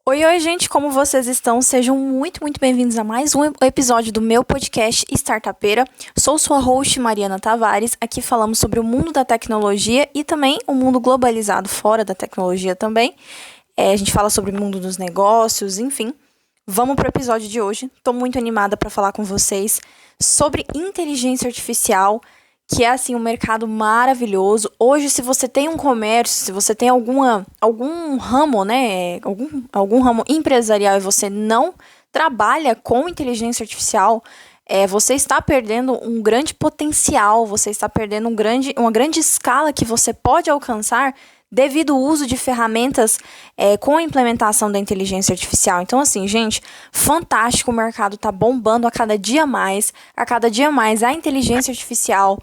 Oi, oi, gente, como vocês estão? Sejam muito bem-vindos a mais um episódio do meu podcast Startupeira. Sou sua host, Mariana Tavares. Aqui falamos sobre o mundo da tecnologia e também o mundo globalizado fora da tecnologia também. A gente fala sobre o mundo dos negócios, enfim. Vamos para o episódio de hoje. Estou muito animada para falar com vocês sobre inteligência artificial, que é assim um mercado maravilhoso. Hoje, se você tem um comércio, se você tem algum ramo, né, algum ramo empresarial e você não trabalha com inteligência artificial, você está perdendo um grande potencial, você está perdendo uma grande escala que você pode alcançar devido ao uso de ferramentas com a implementação da inteligência artificial. Então, assim, gente, fantástico, o mercado está bombando a cada dia mais. A cada dia mais a inteligência artificial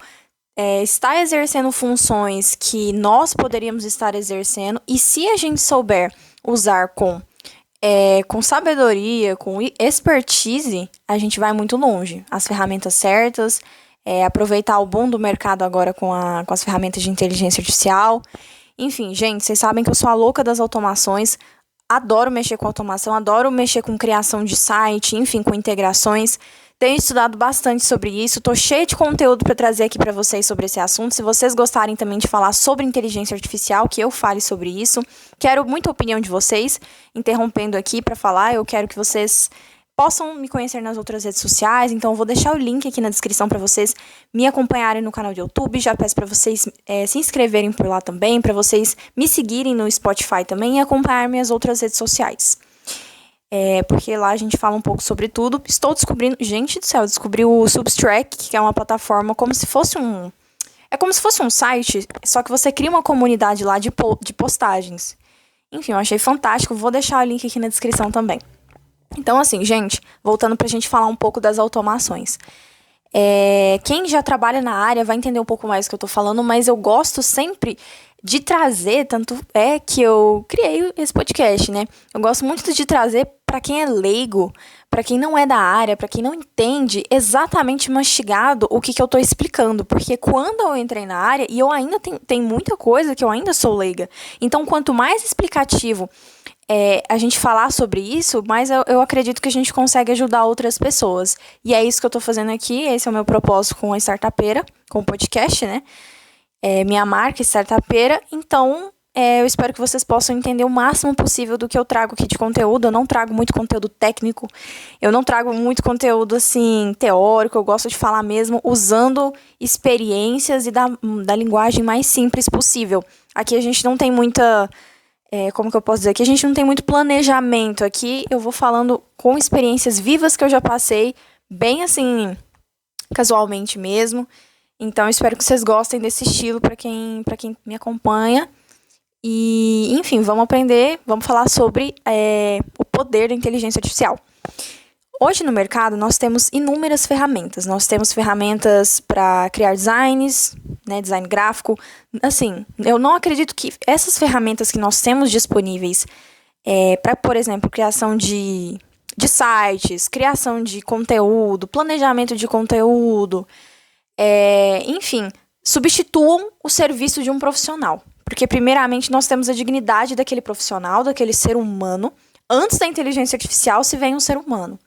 está exercendo funções que nós poderíamos estar exercendo, e se a gente souber usar com sabedoria, com expertise, a gente vai muito longe. As ferramentas certas, aproveitar o boom do mercado agora com as ferramentas de inteligência artificial. Enfim, gente, vocês sabem que eu sou a louca das automações, adoro mexer com automação, adoro mexer com criação de site, enfim, com integrações. Tenho estudado bastante sobre isso, estou cheia de conteúdo para trazer aqui para vocês sobre esse assunto. Se vocês gostarem também de falar sobre inteligência artificial, que eu fale sobre isso, quero muita opinião de vocês. Interrompendo aqui para falar, eu quero que vocês possam me conhecer nas outras redes sociais, então eu vou deixar o link aqui na descrição para vocês me acompanharem no canal de YouTube. Já peço para vocês se inscreverem por lá também, para vocês me seguirem no Spotify também e acompanhar minhas outras redes sociais. Porque lá a gente fala um pouco sobre tudo. Estou descobrindo, gente do céu, descobri o Substack, que é uma plataforma como se fosse um site, só que você cria uma comunidade lá de postagens. Enfim, eu achei fantástico, vou deixar o link aqui na descrição também. Então, assim, gente, voltando pra gente falar um pouco das automações. Quem já trabalha na área vai entender um pouco mais do que eu tô falando, mas eu gosto sempre de trazer, tanto é que eu criei esse podcast, né? Eu gosto muito de trazer para quem é leigo, para quem não é da área, para quem não entende exatamente mastigado o que eu tô explicando, porque quando eu entrei na área, e eu ainda tem muita coisa que eu ainda sou leiga, então quanto mais explicativo a gente falar sobre isso, mas eu acredito que a gente consegue ajudar outras pessoas. E é isso que eu tô fazendo aqui, esse é o meu propósito com a Startupeira, com o podcast, né? Minha marca, Startupeira. Então, eu espero que vocês possam entender o máximo possível do que eu trago aqui de conteúdo. Eu não trago muito conteúdo técnico, eu não trago muito conteúdo, assim, teórico. Eu gosto de falar mesmo usando experiências e da linguagem mais simples possível. Aqui a gente não tem muita... como que eu posso dizer? Aqui a gente não tem muito planejamento. Aqui eu vou falando com experiências vivas que eu já passei, bem assim, casualmente mesmo. Então, eu espero que vocês gostem desse estilo para quem me acompanha. E, enfim, vamos aprender, vamos falar sobre o poder da inteligência artificial. Hoje no mercado nós temos inúmeras ferramentas. Nós temos ferramentas para criar designs, né, design gráfico. Assim, eu não acredito que essas ferramentas que nós temos disponíveis para, por exemplo, criação de sites, criação de conteúdo, planejamento de conteúdo, enfim, substituam o serviço de um profissional. Porque, primeiramente, nós temos a dignidade daquele profissional, daquele ser humano. Antes da inteligência artificial, se vem um ser humano.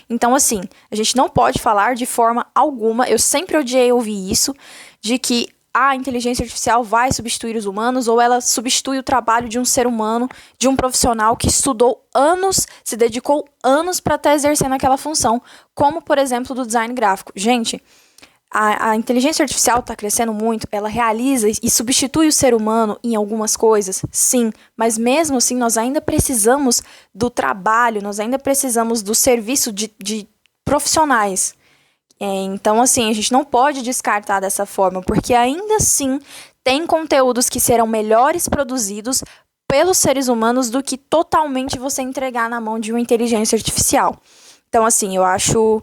Então, assim, a gente não pode falar de forma alguma, eu sempre odiei ouvir isso, de que a inteligência artificial vai substituir os humanos, ou ela substitui o trabalho de um ser humano, de um profissional que estudou anos, se dedicou anos para estar exercendo aquela função, como, por exemplo, do design gráfico. Gente, a inteligência artificial está crescendo muito, ela realiza e substitui o ser humano em algumas coisas, sim, mas mesmo assim nós ainda precisamos do trabalho, nós ainda precisamos do serviço de profissionais. Então, assim, a gente não pode descartar dessa forma, porque ainda assim tem conteúdos que serão melhores produzidos pelos seres humanos do que totalmente você entregar na mão de uma inteligência artificial. Então, assim, eu acho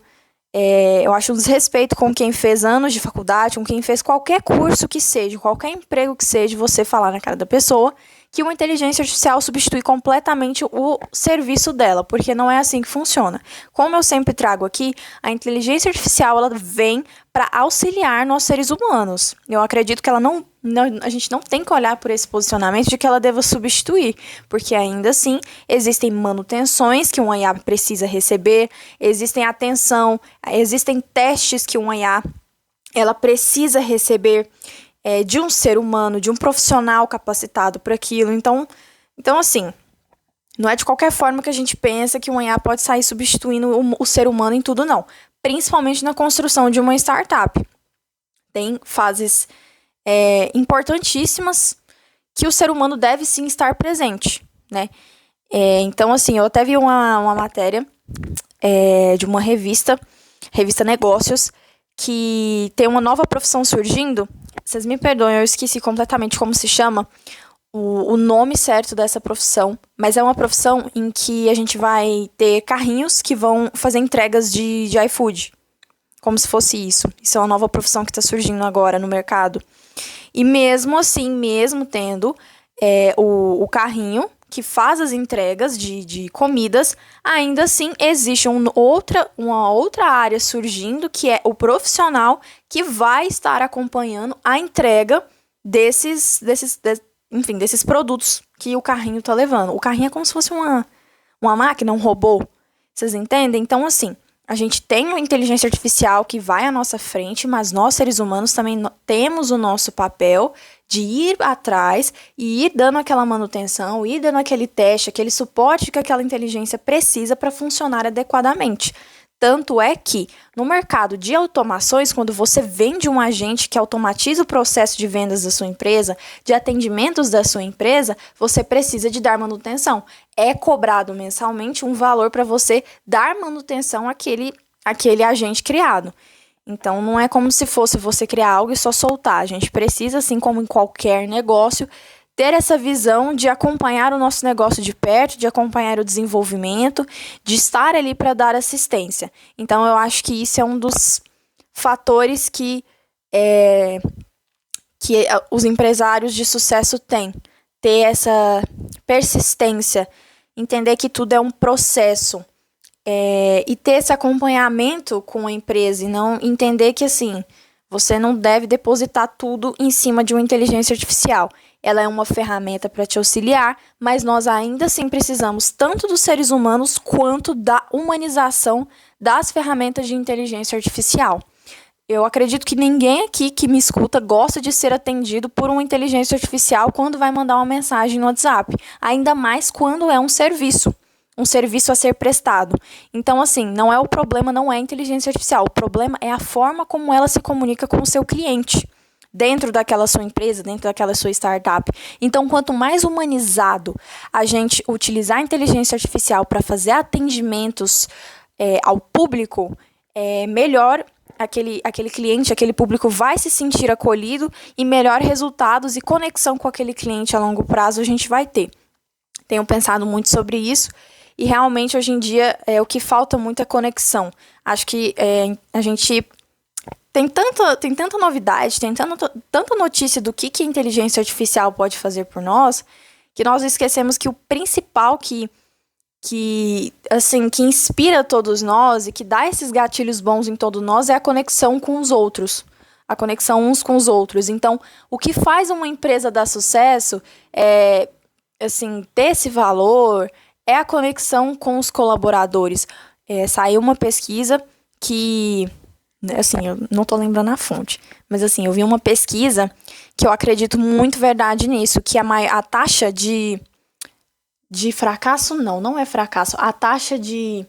um desrespeito com quem fez anos de faculdade, com quem fez qualquer curso que seja, qualquer emprego que seja, você falar na cara da pessoa que uma inteligência artificial substitui completamente o serviço dela, porque não é assim que funciona. Como eu sempre trago aqui, a inteligência artificial ela vem para auxiliar nós seres humanos. Eu acredito que ela não a gente não tem que olhar por esse posicionamento de que ela deva substituir, porque ainda assim existem manutenções que uma IA precisa receber, existem atenção, existem testes que uma IA ela precisa receber de um ser humano, de um profissional capacitado para aquilo. Então, assim, não é de qualquer forma que a gente pensa que uma IA pode sair substituindo o ser humano em tudo, não. Principalmente na construção de uma startup. Tem fases importantíssimas que o ser humano deve sim estar presente, né? Então, assim, eu até vi uma matéria de uma revista Negócios, que tem uma nova profissão surgindo. Vocês me perdoem, eu esqueci completamente como se chama, o nome certo dessa profissão, mas é uma profissão em que a gente vai ter carrinhos que vão fazer entregas de iFood, como se fosse isso. Isso é uma nova profissão que está surgindo agora no mercado. E mesmo assim, mesmo tendo o carrinho que faz as entregas de comidas, ainda assim existe uma outra área surgindo, que é o profissional que vai estar acompanhando a entrega desses produtos que o carrinho está levando. O carrinho é como se fosse uma máquina, um robô. Vocês entendem? Então, assim, a gente tem uma inteligência artificial que vai à nossa frente, mas nós, seres humanos, também temos o nosso papel de ir atrás e ir dando aquela manutenção, ir dando aquele teste, aquele suporte que aquela inteligência precisa para funcionar adequadamente. Tanto é que, no mercado de automações, quando você vende um agente que automatiza o processo de vendas da sua empresa, de atendimentos da sua empresa, você precisa de dar manutenção. É cobrado mensalmente um valor para você dar manutenção àquele agente criado. Então, não é como se fosse você criar algo e só soltar. A gente precisa, assim como em qualquer negócio, ter essa visão de acompanhar o nosso negócio de perto, de acompanhar o desenvolvimento, de estar ali para dar assistência. Então, eu acho que isso é um dos fatores que os empresários de sucesso têm. Ter essa persistência, entender que tudo é um processo. E ter esse acompanhamento com a empresa e não entender que, assim, você não deve depositar tudo em cima de uma inteligência artificial. Ela é uma ferramenta para te auxiliar, mas nós ainda assim precisamos tanto dos seres humanos quanto da humanização das ferramentas de inteligência artificial. Eu acredito que ninguém aqui que me escuta gosta de ser atendido por uma inteligência artificial quando vai mandar uma mensagem no WhatsApp, ainda mais quando é um serviço a ser prestado. Então, assim, o problema não é a inteligência artificial, o problema é a forma como ela se comunica com o seu cliente, dentro daquela sua empresa, dentro daquela sua startup. Então, quanto mais humanizado a gente utilizar a inteligência artificial para fazer atendimentos ao público, melhor aquele cliente, aquele público vai se sentir acolhido e melhor resultados e conexão com aquele cliente a longo prazo a gente vai ter. Tenho pensado muito sobre isso. E realmente, hoje em dia, o que falta muito é conexão. Acho que a gente tem tanta novidade, tem tanta notícia do que a inteligência artificial pode fazer por nós, que nós esquecemos que o principal que inspira todos nós e que dá esses gatilhos bons em todos nós é a conexão com os outros. A conexão uns com os outros. Então, o que faz uma empresa dar sucesso é, ter esse valor, é a conexão com os colaboradores. Saiu uma pesquisa que, eu não estou lembrando a fonte, mas eu vi uma pesquisa que eu acredito muito verdade nisso, que a taxa de fracasso, não é fracasso, a taxa de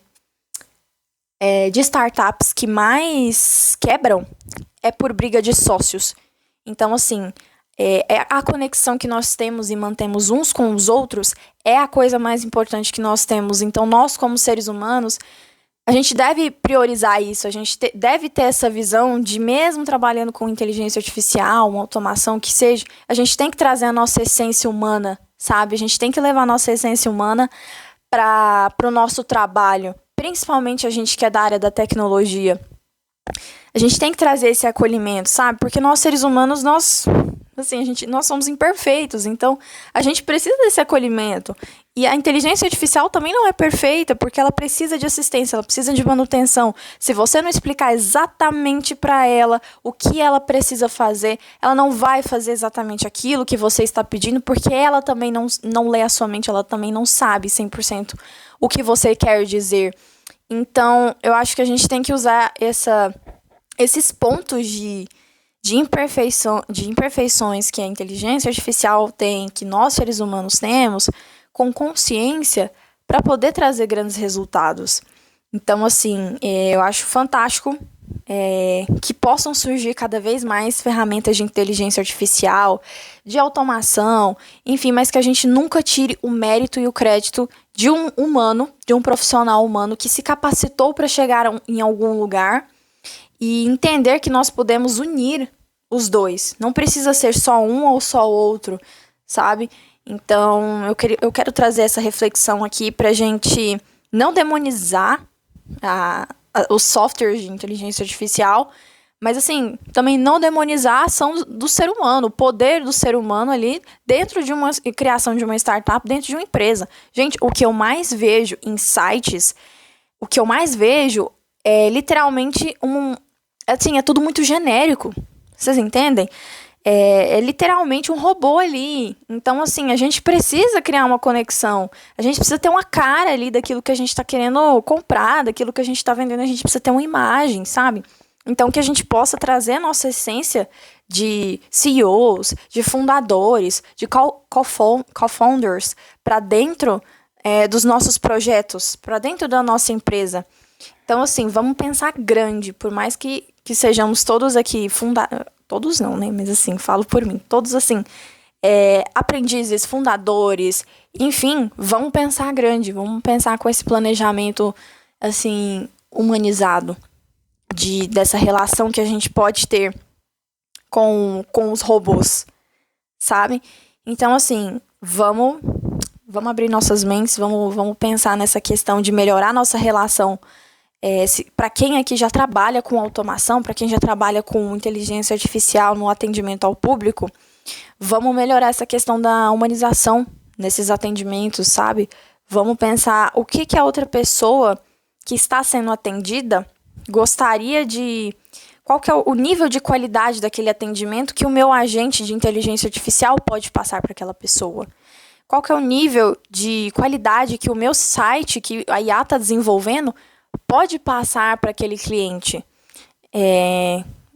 startups que mais quebram é por briga de sócios. Então, a conexão que nós temos e mantemos uns com os outros é a coisa mais importante que nós temos. Então, nós, como seres humanos, a gente deve priorizar isso. A gente deve ter essa visão de, mesmo trabalhando com inteligência artificial, uma automação que seja, a gente tem que trazer a nossa essência humana, sabe? A gente tem que levar a nossa essência humana para o nosso trabalho. Principalmente a gente que é da área da tecnologia. A gente tem que trazer esse acolhimento, sabe? Porque nós, seres humanos, nós Assim, nós somos imperfeitos, então a gente precisa desse acolhimento. E a inteligência artificial também não é perfeita, porque ela precisa de assistência, ela precisa de manutenção. Se você não explicar exatamente para ela o que ela precisa fazer, ela não vai fazer exatamente aquilo que você está pedindo, porque ela também não lê a sua mente, ela também não sabe 100% o que você quer dizer. Então, eu acho que a gente tem que usar esses pontos de imperfeições que a inteligência artificial tem, que nós seres humanos temos, com consciência, para poder trazer grandes resultados. Então, assim, eu acho fantástico que possam surgir cada vez mais ferramentas de inteligência artificial, de automação, enfim, mas que a gente nunca tire o mérito e o crédito de um humano, de um profissional humano que se capacitou para chegar em algum lugar e entender que nós podemos unir os dois. Não precisa ser só um ou só outro, sabe? Então, eu quero trazer essa reflexão aqui pra gente não demonizar os softwares de inteligência artificial, mas, assim, também não demonizar a ação do ser humano, o poder do ser humano ali dentro de uma criação de uma startup, dentro de uma empresa. Gente, o que eu mais vejo em sites, o que eu mais vejo é literalmente assim, é tudo muito genérico. Vocês entendem? É literalmente um robô ali. Então, assim, a gente precisa criar uma conexão. A gente precisa ter uma cara ali daquilo que a gente está querendo comprar, daquilo que a gente está vendendo. A gente precisa ter uma imagem, sabe? Então, que a gente possa trazer a nossa essência de CEOs, de fundadores, de co-founders para dentro dos nossos projetos, para dentro da nossa empresa. Então, assim, vamos pensar grande, por mais que sejamos todos aqui todos não, né? Mas, assim, falo por mim. Todos, assim, aprendizes, fundadores, enfim, vamos pensar grande, vamos pensar com esse planejamento, assim, humanizado, dessa relação que a gente pode ter com os robôs, sabe? Então, assim, vamos abrir nossas mentes, vamos pensar nessa questão de melhorar nossa relação. Para quem aqui já trabalha com automação, para quem já trabalha com inteligência artificial no atendimento ao público, vamos melhorar essa questão da humanização nesses atendimentos, sabe? Vamos pensar o que a outra pessoa que está sendo atendida gostaria de... Qual que é o nível de qualidade daquele atendimento que o meu agente de inteligência artificial pode passar para aquela pessoa? Qual que é o nível de qualidade que o meu site, que a IA está desenvolvendo, pode passar para aquele cliente?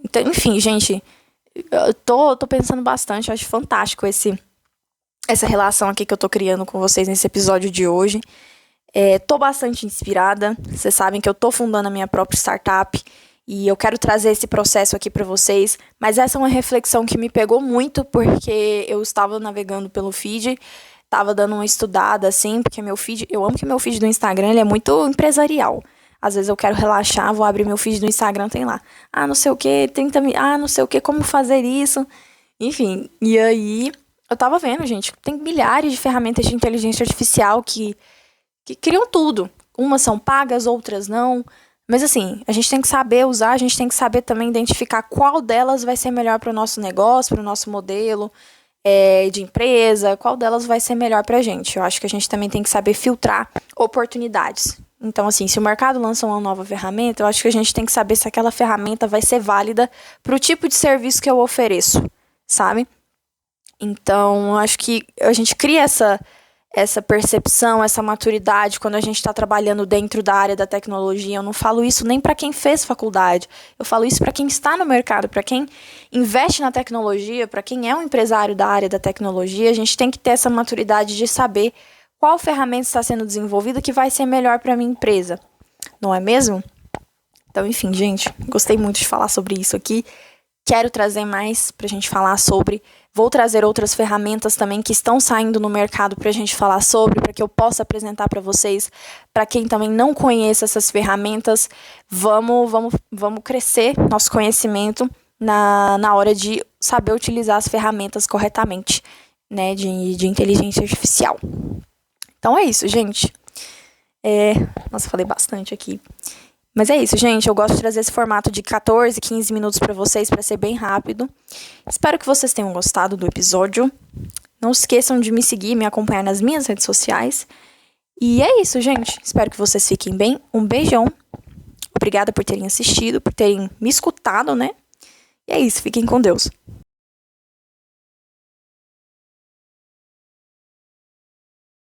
Então, enfim, gente, eu tô pensando bastante, eu acho fantástico essa relação aqui que eu tô criando com vocês nesse episódio de hoje. Tô bastante inspirada, vocês sabem que eu tô fundando a minha própria startup e eu quero trazer esse processo aqui para vocês, mas essa é uma reflexão que me pegou muito porque eu estava navegando pelo feed, tava dando uma estudada assim, porque eu amo que meu feed do Instagram ele é muito empresarial. Às vezes eu quero relaxar, vou abrir meu feed do Instagram, tem lá, não sei o que, 30 mil, não sei o que, como fazer isso, enfim. E aí, eu tava vendo, gente, tem milhares de ferramentas de inteligência artificial que criam tudo. Umas são pagas, outras não. Mas assim, a gente tem que saber usar, a gente tem que saber também identificar qual delas vai ser melhor para o nosso negócio, para o nosso modelo de empresa, qual delas vai ser melhor pra gente. Eu acho que a gente também tem que saber filtrar oportunidades. Então, assim, se o mercado lança uma nova ferramenta, eu acho que a gente tem que saber se aquela ferramenta vai ser válida para o tipo de serviço que eu ofereço, sabe? Então, eu acho que a gente cria essa percepção, essa maturidade quando a gente está trabalhando dentro da área da tecnologia. Eu não falo isso nem para quem fez faculdade, eu falo isso para quem está no mercado, para quem investe na tecnologia, para quem é um empresário da área da tecnologia. A gente tem que ter essa maturidade de saber qual ferramenta está sendo desenvolvida que vai ser melhor para a minha empresa, não é mesmo? Então, enfim, gente, gostei muito de falar sobre isso aqui. Quero trazer mais para a gente falar sobre. Vou trazer outras ferramentas também que estão saindo no mercado para a gente falar sobre, para que eu possa apresentar para vocês. Para quem também não conhece essas ferramentas, vamos crescer nosso conhecimento na hora de saber utilizar as ferramentas corretamente, né, de inteligência artificial. Então é isso, gente. Nossa, falei bastante aqui. Mas é isso, gente. Eu gosto de trazer esse formato de 14, 15 minutos para vocês, para ser bem rápido. Espero que vocês tenham gostado do episódio. Não se esqueçam de me seguir, me acompanhar nas minhas redes sociais. E é isso, gente. Espero que vocês fiquem bem. Um beijão. Obrigada por terem assistido, por terem me escutado, né? E é isso. Fiquem com Deus.